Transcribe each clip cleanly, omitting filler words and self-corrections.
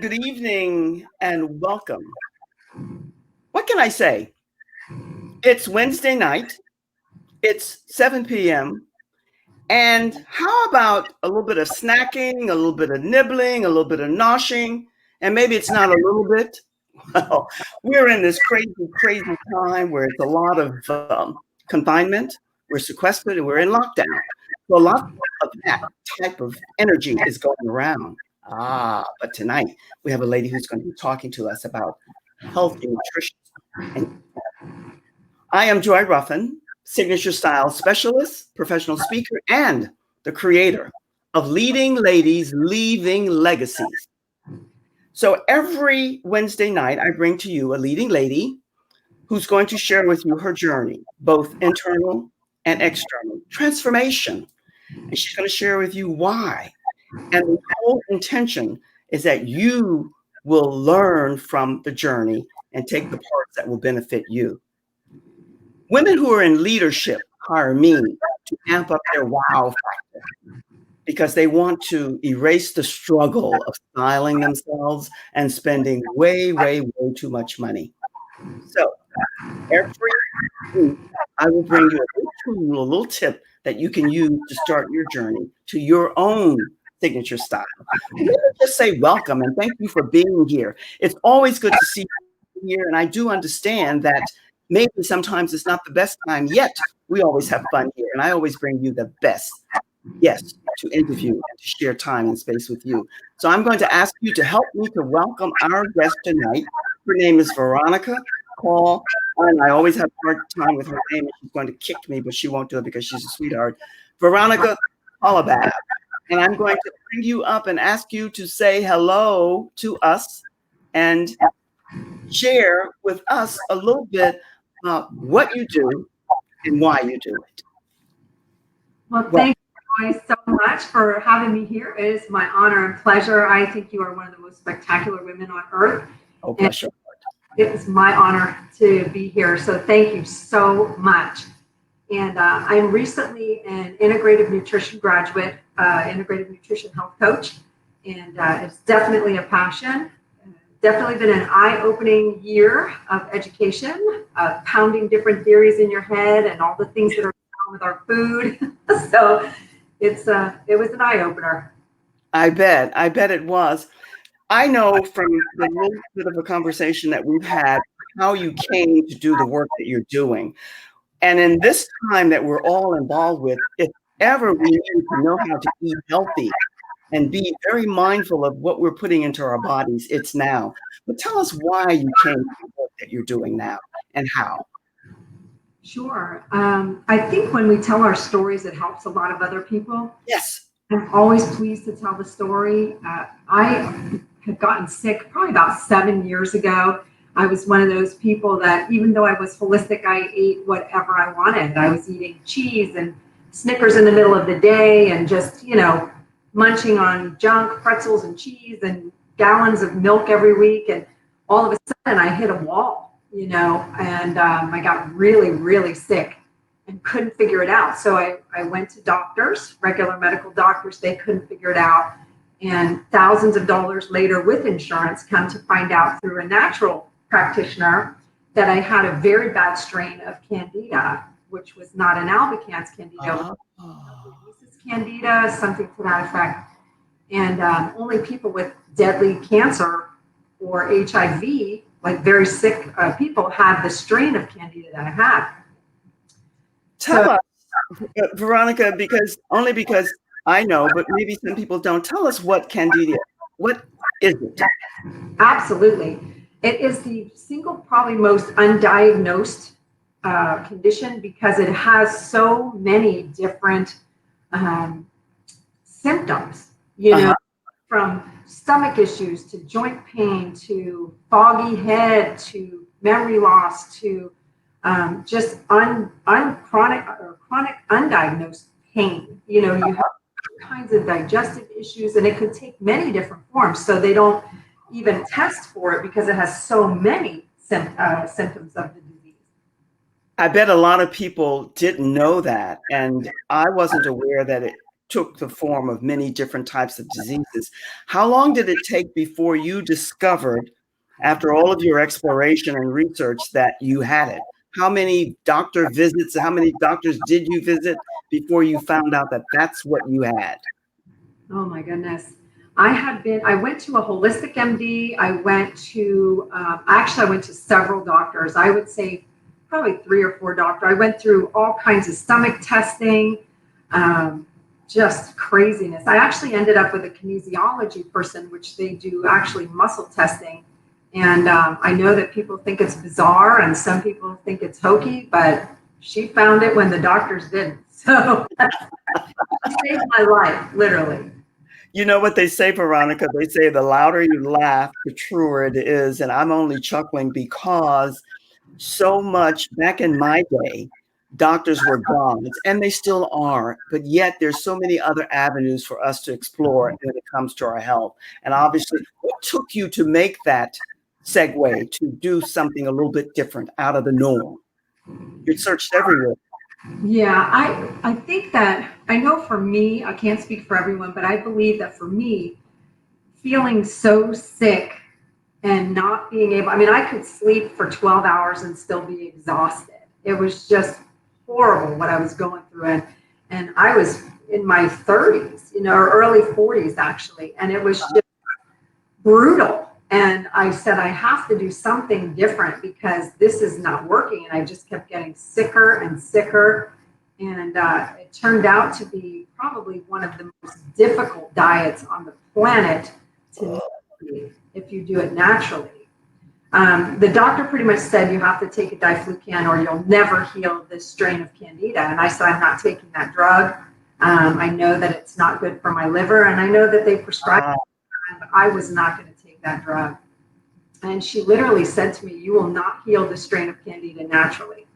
good evening, and welcome. What can I say? It's Wednesday night, it's 7 p.m., and how about a little bit of snacking, a little bit of nibbling, a little bit of noshing, and maybe it's not a little bit? Well, we're in this crazy, crazy time where it's a lot of confinement, we're sequestered, and we're in lockdown. So a lot of that type of energy is going around. But tonight we have a lady who's going to be talking to us about healthy nutrition. And I am Joy Ruffen, signature style specialist, professional speaker, and the creator of Leading Ladies Leaving Legacies. So every Wednesday night, I bring to you a leading lady who's going to share with you her journey, both internal and external, transformation. And she's going to share with you why. And the whole intention is that you will learn from the journey and take the parts that will benefit you. Women who are in leadership hire me to amp up their wow factor because they want to erase the struggle of styling themselves and spending way, way, way too much money. So every week, I will bring you a little tool, a little tip that you can use to start your journey to your own signature style. Let me just say welcome and thank you for being here. It's always good to see you here, and I do understand that maybe sometimes it's not the best time, yet we always have fun here, and I always bring you the best, yes, to interview and to share time and space with you. So I'm going to ask you to help me to welcome our guest tonight. Her name is Veronica Call, and I always have a hard time with her name, and she's going to kick me, but she won't do it because she's a sweetheart. Veronica Callabab. And I'm going to bring you up and ask you to say hello to us and share with us a little bit about what you do and why you do it. Well, thank you guys so much for having me here. It is my honor and pleasure. I think you are one of the most spectacular women on earth. Oh, bless your heart. It is my honor to be here. So thank you so much. And I'm recently an integrative nutrition graduate, integrative nutrition health coach. And it's definitely a passion. Definitely been an eye-opening year of education, pounding different theories in your head and all the things that are going on with our food. So it was an eye-opener. I bet it was. I know from the little bit of a conversation that we've had how you came to do the work that you're doing. And in this time that we're all involved with, if ever we need to know how to eat healthy and be very mindful of what we're putting into our bodies, it's now. But tell us why you came to the work that you're doing now and how. Sure. I think when we tell our stories, it helps a lot of other people. Yes. I'm always pleased to tell the story. I had gotten sick probably about 7 years ago. I was one of those people that even though I was holistic, I ate whatever I wanted. I was eating cheese and Snickers in the middle of the day and just, munching on junk, pretzels and cheese and gallons of milk every week. And all of a sudden I hit a wall, and I got really, really sick and couldn't figure it out. So I went to doctors, regular medical doctors. They couldn't figure it out. And thousands of dollars later with insurance, come to find out through a natural practitioner that I had a very bad strain of candida, which was not an albicans candida, candida, something to that effect. And only people with deadly cancer or HIV, like very sick people, had the strain of candida that I had. Tell us, Veronica, because I know, but maybe some people don't. Tell us what candida, what is it? Absolutely. It is the single, probably most undiagnosed condition because it has so many different symptoms, from stomach issues to joint pain to foggy head to memory loss to just chronic undiagnosed pain. You have all kinds of digestive issues, and it could take many different forms. So they don't even test for it because it has so many symptoms of the disease. I bet a lot of people didn't know that, and I wasn't aware that it took the form of many different types of diseases. How long did it take before you discovered, after all of your exploration and research, that you had it? How many doctor visits, how many doctors did you visit before you found out that that's what you had? Oh my goodness. I went to a holistic MD. I went to several doctors. I would say probably 3 or 4 doctors. I went through all kinds of stomach testing, just craziness. I actually ended up with a kinesiology person, which they do actually muscle testing. And I know that people think it's bizarre and some people think it's hokey, but she found it when the doctors didn't. So it saved my life, literally. You know what they say, Veronica? They say the louder you laugh, the truer it is. And I'm only chuckling because so much back in my day, doctors were gods, and they still are. But yet there's so many other avenues for us to explore when it comes to our health. And obviously, what took you to make that segue to do something a little bit different out of the norm? You searched everywhere. Yeah, I think that I know for me, I can't speak for everyone, but I believe that for me, feeling so sick and not being able, I mean, I could sleep for 12 hours and still be exhausted. It was just horrible what I was going through. And I was in my 30s, or early 40s actually. And it was just brutal. And I said, I have to do something different because this is not working. And I just kept getting sicker and sicker. And it turned out to be probably one of the most difficult diets on the planet to navigate if you do it naturally. The doctor pretty much said you have to take a diflucan or you'll never heal this strain of candida. And I said, I'm not taking that drug. I know that it's not good for my liver. And I know that they prescribed it, but I was not going to take that drug. And she literally said to me, you will not heal the strain of candida naturally.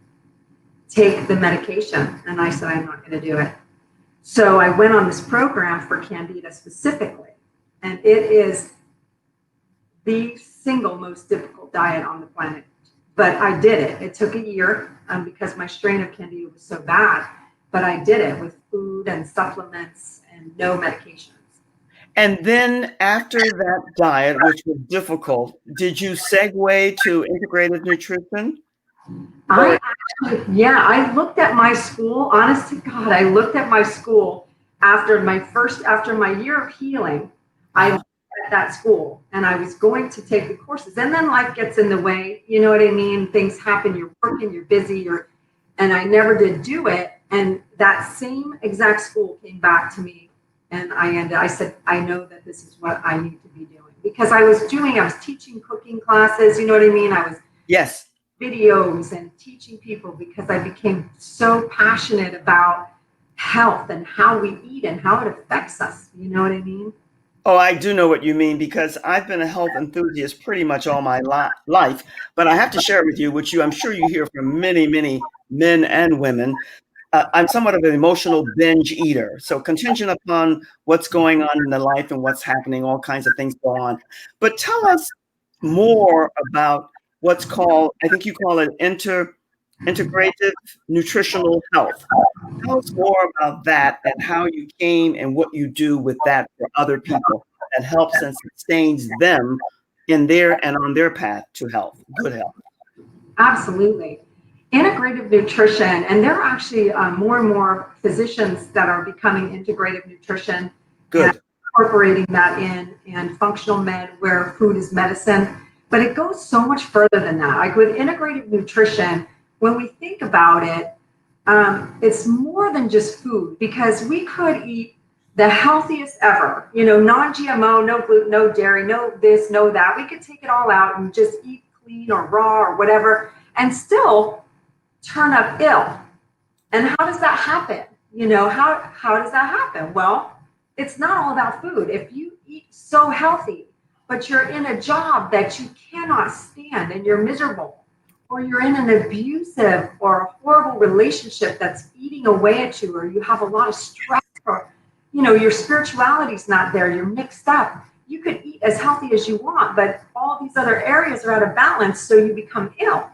Take the medication. And I said, I'm not going to do it. So I went on this program for candida specifically. And it is the single most difficult diet on the planet. But I did it. It took a year because my strain of candida was so bad. But I did it with food and supplements and no medications. And then after that diet, which was difficult, did you segue to integrated nutrition? I looked at my school, honest to God, I looked at my school after my year of healing. I looked at that school and I was going to take the courses, and then life gets in the way. You know what I mean? Things happen, you're working, you're busy, and I never did do it. And that same exact school came back to me, and I said, I know that this is what I need to be doing, because I was teaching cooking classes, you know what I mean? I was Yes. videos and teaching people because I became so passionate about health and how we eat and how it affects us. You know what I mean? Oh, I do know what you mean because I've been a health enthusiast pretty much all my life. But I have to share with you, which I'm sure you hear from many, many men and women. I'm somewhat of an emotional binge eater. So contingent upon what's going on in the life and what's happening, all kinds of things go on. But tell us more about what's called, I think you call it integrative nutritional health. Tell us more about that and how you came and what you do with that for other people that helps and sustains them in their and on their path to health, good health. Absolutely. Integrative nutrition, and there are actually more and more physicians that are becoming integrative nutrition. Good. And incorporating that in, and functional med where food is medicine. But it goes so much further than that. Like with integrative nutrition, when we think about it, it's more than just food, because we could eat the healthiest ever, non-GMO, no gluten, no dairy, no this, no that. We could take it all out and just eat clean or raw or whatever and still turn up ill. And how does that happen? How does that happen? Well, it's not all about food. If you eat so healthy, but you're in a job that you cannot stand and you're miserable, or you're in an abusive or a horrible relationship that's eating away at you, or you have a lot of stress, or your spirituality's not there, you're mixed up. You could eat as healthy as you want, but all these other areas are out of balance, so you become ill.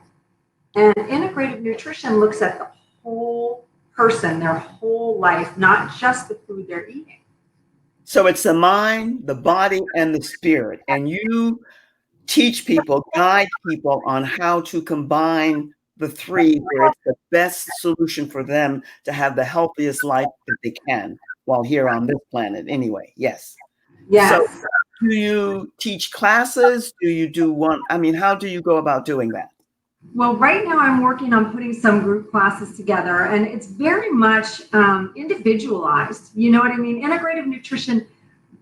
And integrative nutrition looks at the whole person their whole life, not just the food they're eating. So it's the mind, the body, and the spirit. And you teach people, guide people on how to combine the three where it's the best solution for them to have the healthiest life that they can while here on this planet anyway. Yes. So Yes. do you teach classes? Do you do one? I mean, how do you go about doing that? Well, right now I'm working on putting some group classes together, and it's very much individualized. You know what I mean? Integrative nutrition,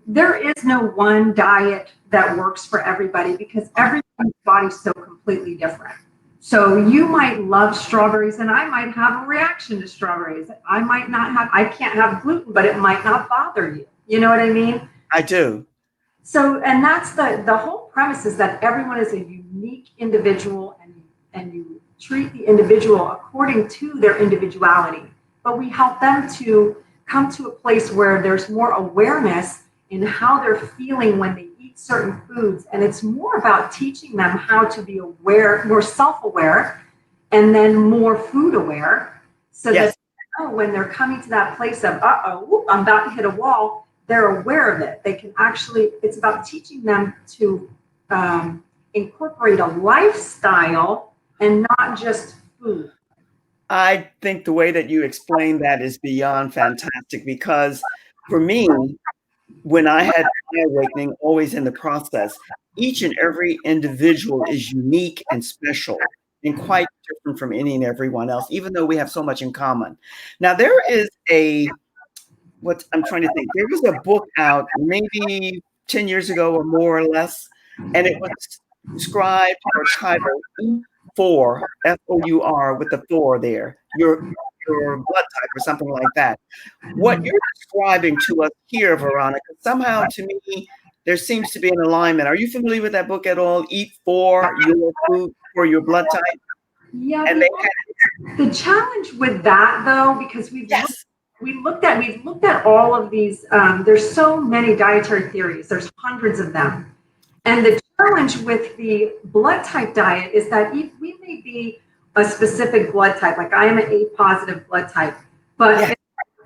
there is no one diet that works for everybody because everybody's body's so completely different. So you might love strawberries and I might have a reaction to strawberries. I can't have gluten, but it might not bother you. You know what I mean? I do. So, and that's the whole premise is that everyone is a unique individual and you treat the individual according to their individuality. But we help them to come to a place where there's more awareness in how they're feeling when they eat certain foods. And it's more about teaching them how to be aware, more self-aware, and then more food aware. So Yes. that when they're coming to that place of, I'm about to hit a wall, they're aware of it. They can actually, it's about teaching them to incorporate a lifestyle and not just food. I think the way that you explain that is beyond fantastic because for me, when I had my awakening, always in the process, each and every individual is unique and special and quite different from any and everyone else, even though we have so much in common. Now, there is what I'm trying to think, there was a book out maybe 10 years ago or more or less, and it was described or titled E4, F-O-U-R with the 4 there, your blood type or something like that. What you're describing to us here, Veronica, somehow to me, there seems to be an alignment. Are you familiar with that book at all? Eat for your food, for your blood type? Yeah, And they the challenge with that though, because yes. we've looked at all of these, there's so many dietary theories, there's hundreds of them. And the challenge with the blood type diet is that we may be a specific blood type, like I am an A positive blood type, but if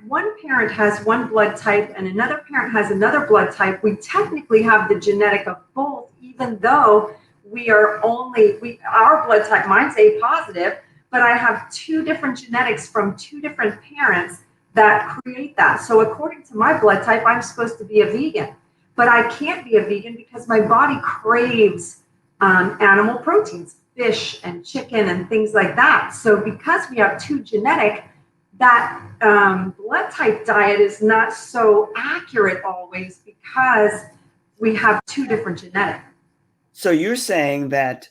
one parent has one blood type and another parent has another blood type, we technically have the genetic of both, even though our blood type, mine's A positive, but I have two different genetics from two different parents that create that. So according to my blood type, I'm supposed to be a vegan. But I can't be a vegan because my body craves animal proteins, fish and chicken and things like that. So because we have two genetic, that blood type diet is not so accurate always because we have two different genetics. So you're saying that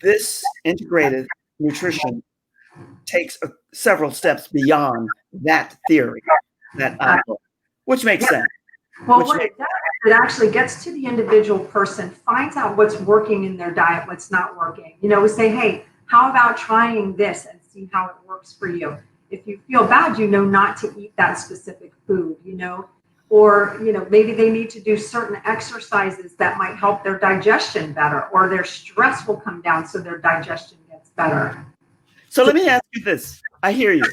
this integrated nutrition takes several steps beyond that theory, which makes sense. Well, what it does, it actually gets to the individual person, finds out what's working in their diet, what's not working. You know, we say, hey, how about trying this and see how it works for you? If you feel bad, you know not to eat that specific food, you know, or, you know, maybe they need to do certain exercises that might help their digestion better, or their stress will come down so their digestion gets better. So let me ask you this. I hear you.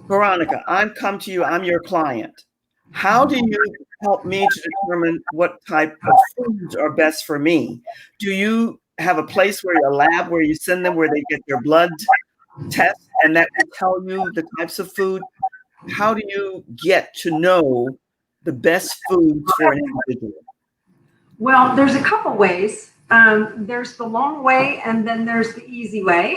Veronica, I'm come to you. I'm your client. How do you help me to determine what type of foods are best for me? Do you have a place a lab where you send them where they get their blood test and that will tell you the types of food? How do you get to know the best foods for an individual? Well, there's a couple ways. There's the long way and then there's the easy way.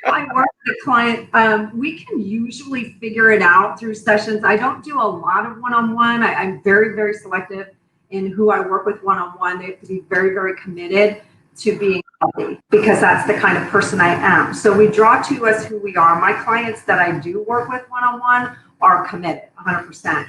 I work with a client, we can usually figure it out through sessions. I don't do a lot of one-on-one. I'm very, very selective in who I work with one-on-one. They have to be very, very committed to being healthy because that's the kind of person I am. So we draw to us who we are. My clients that I do work with one-on-one are committed 100%.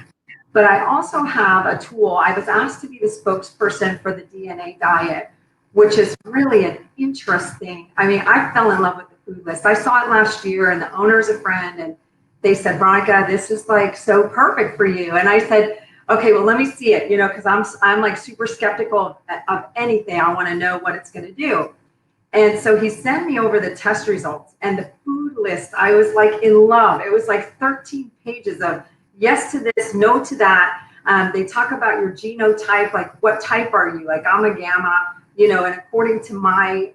But I also have a tool. I was asked to be the spokesperson for the DNA diet, which is really an interesting, I fell in love with the food list. I saw it last year and the owner's a friend and they said, Veronica, this is like so perfect for you. And I said, okay, well, let me see it, you know, because I'm like super skeptical of anything. I want to know what it's going to do. And so he sent me over the test results and the food list. I was like in love. It was like 13 pages of yes to this, no to that. They talk about your genotype, like what type are you? Like I'm a gamma, and according to my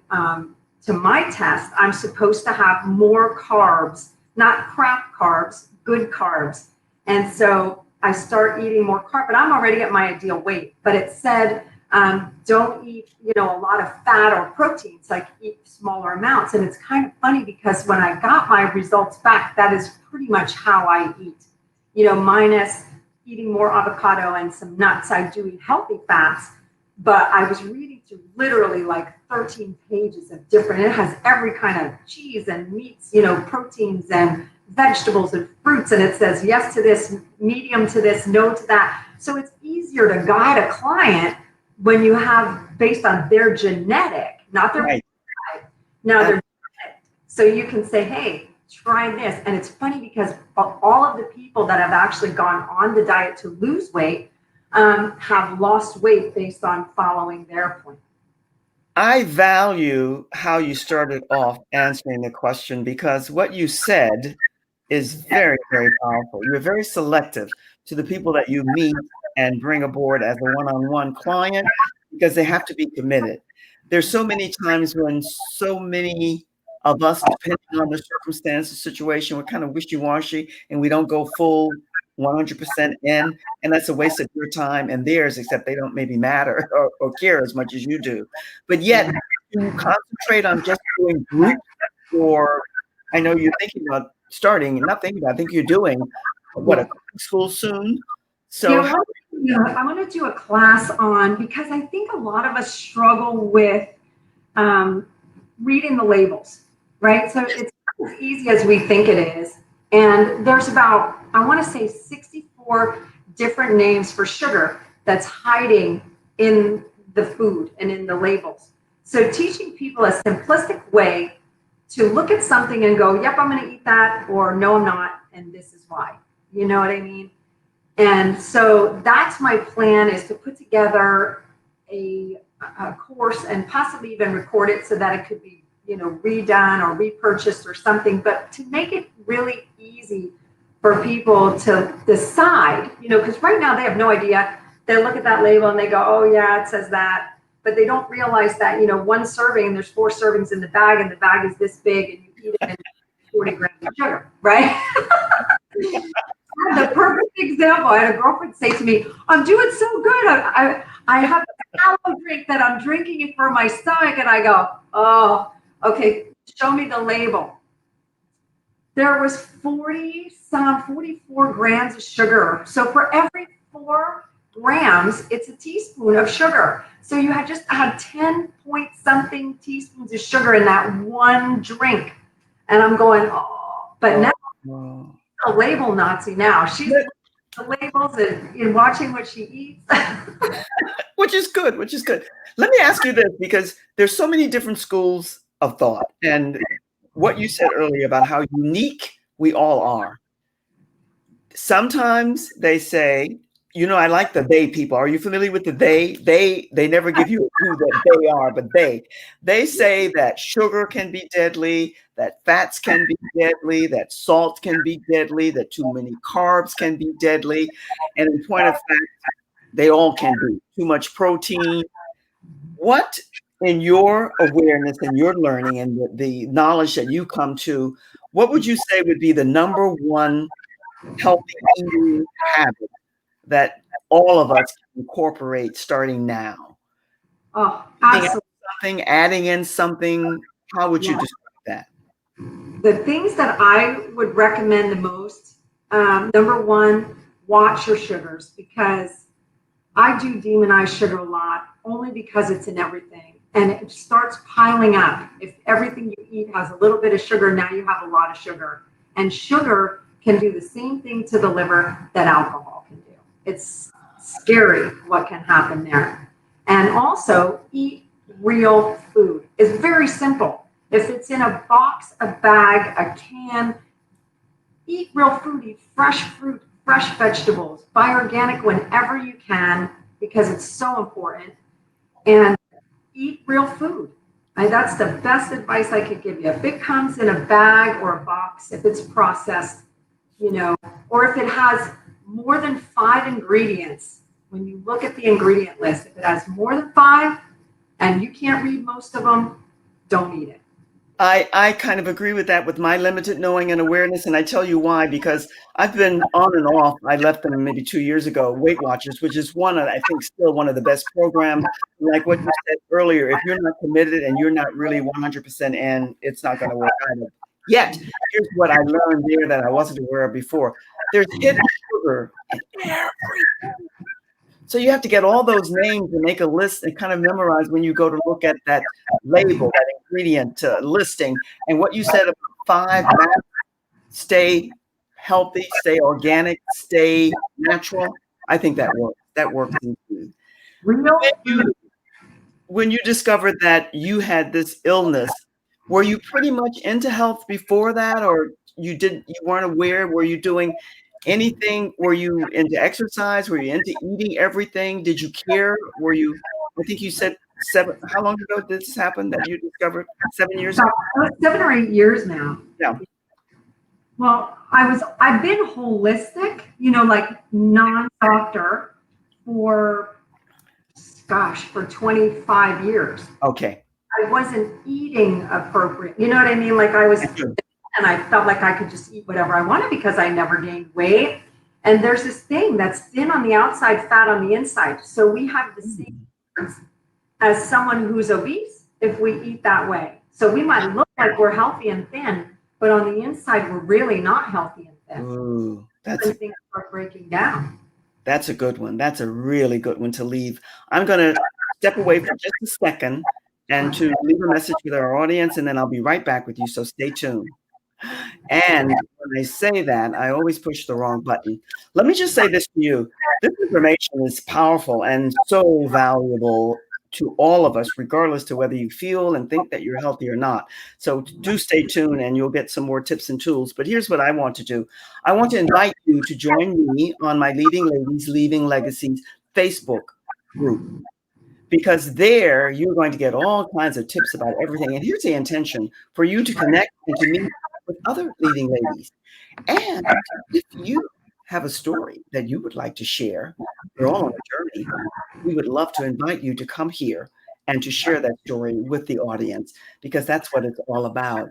test, I'm supposed to have more carbs, not crap carbs, good carbs. And so I start eating more carb, but I'm already at my ideal weight. But it said, don't eat, a lot of fat or proteins, like eat smaller amounts. And it's kind of funny because when I got my results back, that is pretty much how I eat, minus eating more avocado and some nuts. I do eat healthy fats, but I was reading through literally like 13 pages of different, it has every kind of cheese and meats, proteins and vegetables and fruits. And it says yes to this, medium to this, no to that. So it's easier to guide a client when you have based on their genetic, not their Right. now their genetic. So you can say, hey, try this. And it's funny because all of the people that have actually gone on the diet to lose weight have lost weight based on following their plan. I value how you started off answering the question because what you said is very, very powerful. You're very selective to the people that you meet and bring aboard as a one-on-one client because they have to be committed. There's so many times when so many of us, depending on the circumstance, the situation, we're kind of wishy-washy and we don't go full 100% in, and that's a waste of your time and theirs, except they don't maybe matter or care as much as you do. But yet, you concentrate on just doing group, or I know you're thinking about starting, not thinking about, I think you're doing what, a cooking school soon? So I want to do a class on, because I think a lot of us struggle with reading the labels, right? So it's not as easy as we think it is. And there's about, I want to say 64 different names for sugar that's hiding in the food and in the labels. So teaching people a simplistic way to look at something and go, yep, I'm going to eat that, or no, I'm not, and this is why. You know what I mean? And so that's my plan, is to put together a course and possibly even record it so that it could be, redone or repurchased or something, but to make it really easy for people to decide, because right now they have no idea. They look at that label and they go, oh yeah, it says that, but they don't realize that, one serving, and there's 4 servings in the bag, and the bag is this big, and you eat it and 40 grams of sugar, right? The perfect example. I had a girlfriend say to me, I'm doing so good. I have a tallow drink that I'm drinking it for my stomach. And I go, oh, okay, show me the label. There was 44 grams of sugar. So for every 4 grams, it's a teaspoon of sugar. So you had just had 10 point something teaspoons of sugar in that one drink. And I'm going, oh, but now a label Nazi now. She's the labels and watching what she eats. which is good. Let me ask you this, because there's so many different schools of thought, and what you said earlier about how unique we all are. Sometimes they say, I like the they people. Are you familiar with the they? They never give you who that they are, but they say that sugar can be deadly, that fats can be deadly, that salt can be deadly, that too many carbs can be deadly. And in point of fact, they all can be. Too much protein. What, in your awareness and your learning and the knowledge that you come to, what would you say would be the number one healthy eating habit that all of us can incorporate starting now? Oh, absolutely. Adding in something, how would you describe that? The things that I would recommend the most, number one, watch your sugars, because I do demonize sugar a lot, only because it's in everything. And it starts piling up. If everything you eat has a little bit of sugar, now you have a lot of sugar. And sugar can do the same thing to the liver that alcohol can do. It's scary what can happen there. And also, eat real food. It's very simple. If it's in a box, a bag, a can, eat real food, eat fresh fruit, fresh vegetables, buy organic whenever you can, because it's so important, and eat real food. That's the best advice I could give you. If it comes in a bag or a box, if it's processed, or if it has more than 5 ingredients, when you look at the ingredient list, if it has more than 5 and you can't read most of them, don't eat it. I kind of agree with that with my limited knowing and awareness, and I tell you why, because I've been on and off. I left them maybe 2 years ago, Weight Watchers, which is one of, I think, still one of the best programs. Like what you said earlier, if you're not committed and you're not really 100% in, it's not going to work either. Yet, here's what I learned there that I wasn't aware of before. There's hidden sugar in everything. So you have to get all those names and make a list and kind of memorize when you go to look at that label, that ingredient listing. And what you said about 5 stay healthy, stay organic, stay natural. I think that works. That works indeed. Real. When you discovered that you had this illness, were you pretty much into health before that, or you weren't aware? Were you doing anything? Were you into exercise? Were you into eating everything? Did you care? I think you said how long ago did this happen that you discovered? 7 years ago? About 7 or 8 years now. Yeah. Well, I've been holistic, like non-doctor for 25 years. Okay. I wasn't eating appropriate. You know what I mean? Like I was, and I felt like I could just eat whatever I wanted because I never gained weight. And there's this thing that's thin on the outside, fat on the inside. So we have the same as someone who's obese if we eat that way. So we might look like we're healthy and thin, but on the inside, we're really not healthy and thin. Ooh, things start breaking down. That's a good one. That's a really good one to leave. I'm going to step away for just a second and to leave a message with our audience, and then I'll be right back with you. So stay tuned. And when I say that, I always push the wrong button. Let me just say this to you. This information is powerful and so valuable to all of us, regardless to whether you feel and think that you're healthy or not. So do stay tuned and you'll get some more tips and tools. But here's what I want to do. I want to invite you to join me on my Leading Ladies Leaving Legacies Facebook group, because there you're going to get all kinds of tips about everything. And here's the intention: for you to connect and to meet with other leading ladies. And if you have a story that you would like to share, we're all on a journey. We would love to invite you to come here and to share that story with the audience, because that's what it's all about.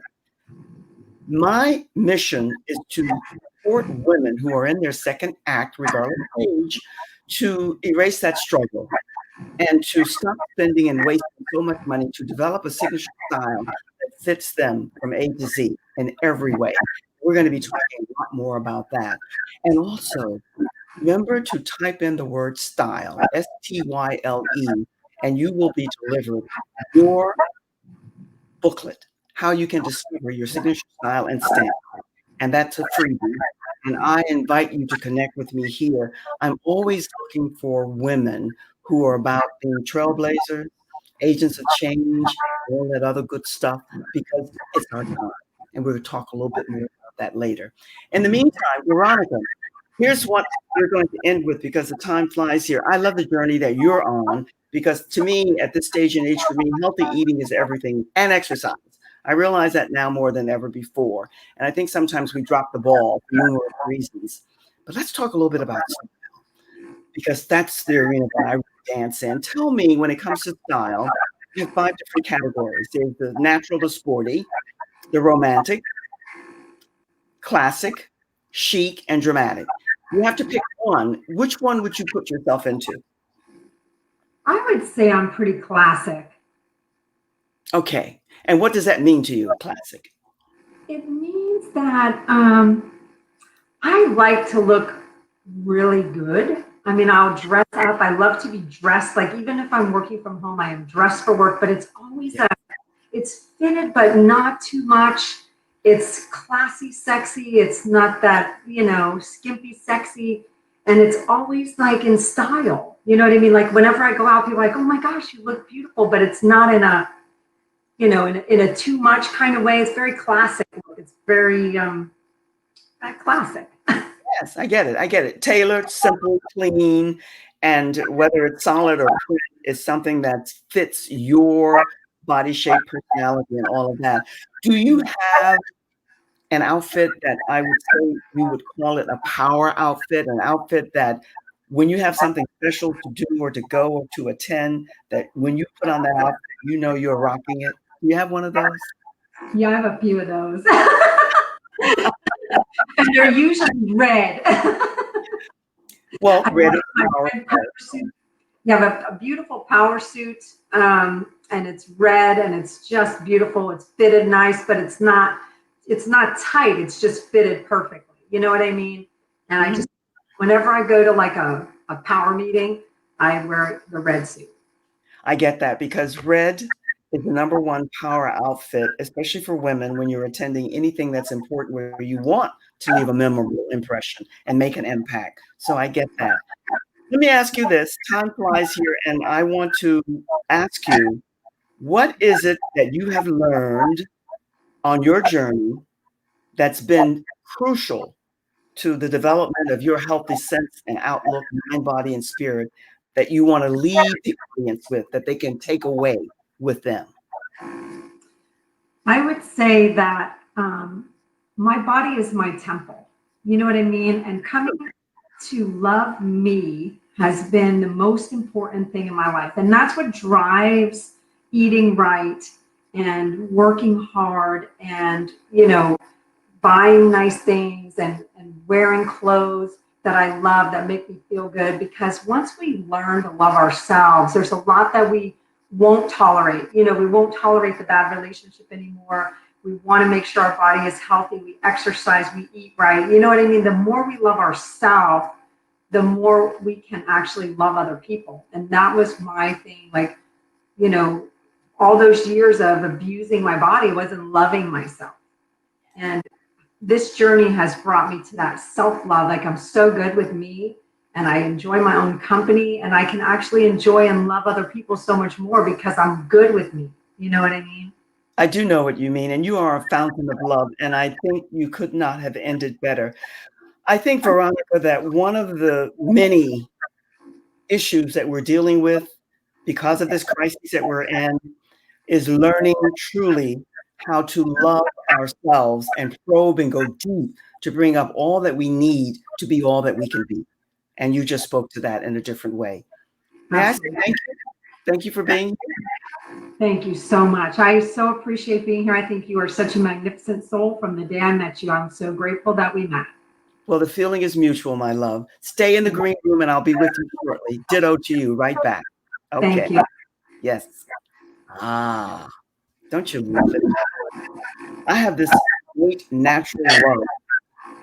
My mission is to support women who are in their second act, regardless of age, to erase that struggle and to stop spending and wasting so much money to develop a signature style that fits them from A to Z in every way. We're going to be talking a lot more about that. And also, remember to type in the word style, STYLE, and you will be delivered your booklet, how you can discover your signature style and stamp. And that's a freebie. And I invite you to connect with me here. I'm always looking for women who are about being trailblazers, agents of change, all that other good stuff, because it's our time. And we'll talk a little bit more about that later. In the meantime, Veronica, here's what we're going to end with, because the time flies here. I love the journey that you're on, because to me, at this stage in age, for me, healthy eating is everything, and exercise. I realize that now more than ever before. And I think sometimes we drop the ball for numerous reasons. But let's talk a little bit about style, because that's the arena that I dance in. Tell me, when it comes to style, you have 5 different categories. There's the natural, the sporty, the romantic, classic, chic, and dramatic. You have to pick one. Which one would you put yourself into? I would say I'm pretty classic. Okay. And what does that mean to you, classic? It means that I like to look really good. I mean, I'll dress up. I love to be dressed. Like, even if I'm working from home, I am dressed for work, but it's always it's fitted, but not too much. It's classy, sexy. It's not that, skimpy, sexy. And it's always like in style. You know what I mean? Like, whenever I go out, people are like, oh my gosh, you look beautiful, but it's not in a, in a too much kind of way. It's very classic. It's very classic. Yes, I get it. I get it. Tailored, simple, clean, and whether it's solid or print is something that fits your body shape, personality, and all of that. Do you have an outfit that I would say you would call it a power outfit, an outfit that when you have something special to do or to go or to attend, that when you put on that outfit, you know you're rocking it? Do you have one of those? Yeah, I have a few of those. And they're usually red. Well, I red like is my power. red power suit. You have a beautiful power suit, and it's red, and it's just beautiful. It's fitted nice, but it's not tight. It's just fitted perfectly. You know what I mean? And I Mhm. just, whenever I go to like a power meeting, I wear the red suit. I get that because red is the number one power outfit, especially for women when you're attending anything that's important where you want to leave a memorable impression and make an impact. So I get that. Let me ask you this. Time flies here, and I want to ask you, what is it that you have learned on your journey that's been crucial to the development of your healthy sense and outlook, mind, body, and spirit that you want to leave the audience with, that they can take away with them? I would say that my body is my temple. You know what I mean? And coming to love me has been the most important thing in my life. And that's what drives eating right and working hard and, buying nice things and wearing clothes that I love that make me feel good. Because once we learn to love ourselves, there's a lot that we won't tolerate. We won't tolerate the bad relationship anymore. We want to make sure our body is healthy. We exercise, we eat right. You know what I mean? The more we love ourselves, the more we can actually love other people. And that was my thing. Like, you know, all those years of abusing my body wasn't loving myself. And this journey has brought me to that self love. Like, I'm so good with me and I enjoy my own company and I can actually enjoy and love other people so much more because I'm good with me. You know what I mean? I do know what you mean, and you are a fountain of love, and I think you could not have ended better. I think, Veronica, that one of the many issues that we're dealing with because of this crisis that we're in is learning truly how to love ourselves and probe and go deep to bring up all that we need to be all that we can be. And you just spoke to that in a different way. May I say Absolutely. thank you? Thank you for being here. Thank you so much. I so appreciate being here. I think you are such a magnificent soul from the day I met you. I'm so grateful that we met. Well, the feeling is mutual, my love. Stay in the green room and I'll be with you shortly. Ditto to you, right back. Okay. Thank you. Yes. Ah, don't you love it? I have this great natural love,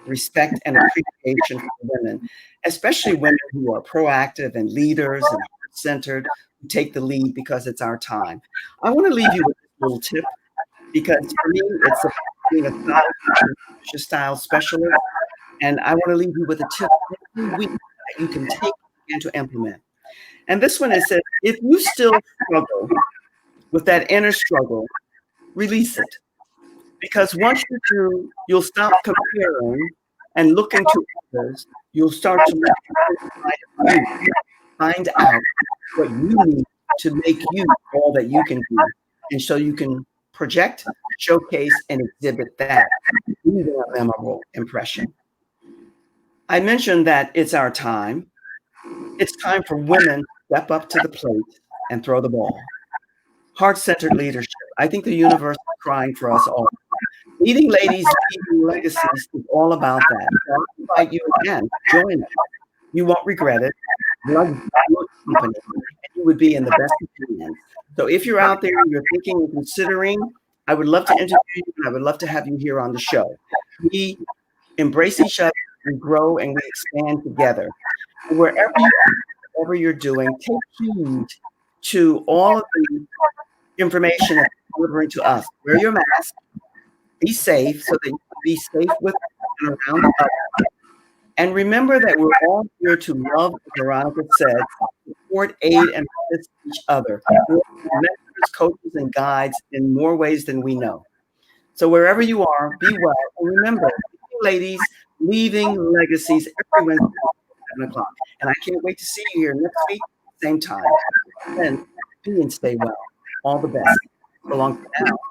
respect, and appreciation for women, especially women who are proactive and leaders and heart-centered, who take the lead because it's our time. I want to leave you with this little tip because for me, it's about being a style teacher, a style specialist, and I want to leave you with a tip every week that you can take and begin to implement. And this one is that if you still struggle with that inner struggle, release it. Because once you do, you'll stop comparing and looking to others. You'll start to look inside of you, find out what you need to make you all that you can be. And so you can project, showcase, and exhibit that, leaving a memorable impression. I mentioned that it's our time. It's time for women to step up to the plate and throw the ball. Heart-centered leadership. I think the universe is crying for us all. Leading Ladies Leaving Legacies is all about that. So I invite you again, join us. You won't regret it. Love your company, and you would be in the best of hands. So if you're out there and you're thinking and considering, I would love to interview you and I would love to have you here on the show. We embrace each other, we grow and we expand together. And wherever you are, whatever you're doing, take heed to all of the information that's delivering to us. Wear your mask, be safe so that you can be safe with and around others. And remember that we're all here to love, as Veronica said, support, aid, and assist each other. We're mentors, coaches, and guides in more ways than we know. So wherever you are, be well. And remember, ladies, leaving legacies every Wednesday at 7 o'clock. And I can't wait to see you here next week, same time. And be and stay well. All the best. So long for now.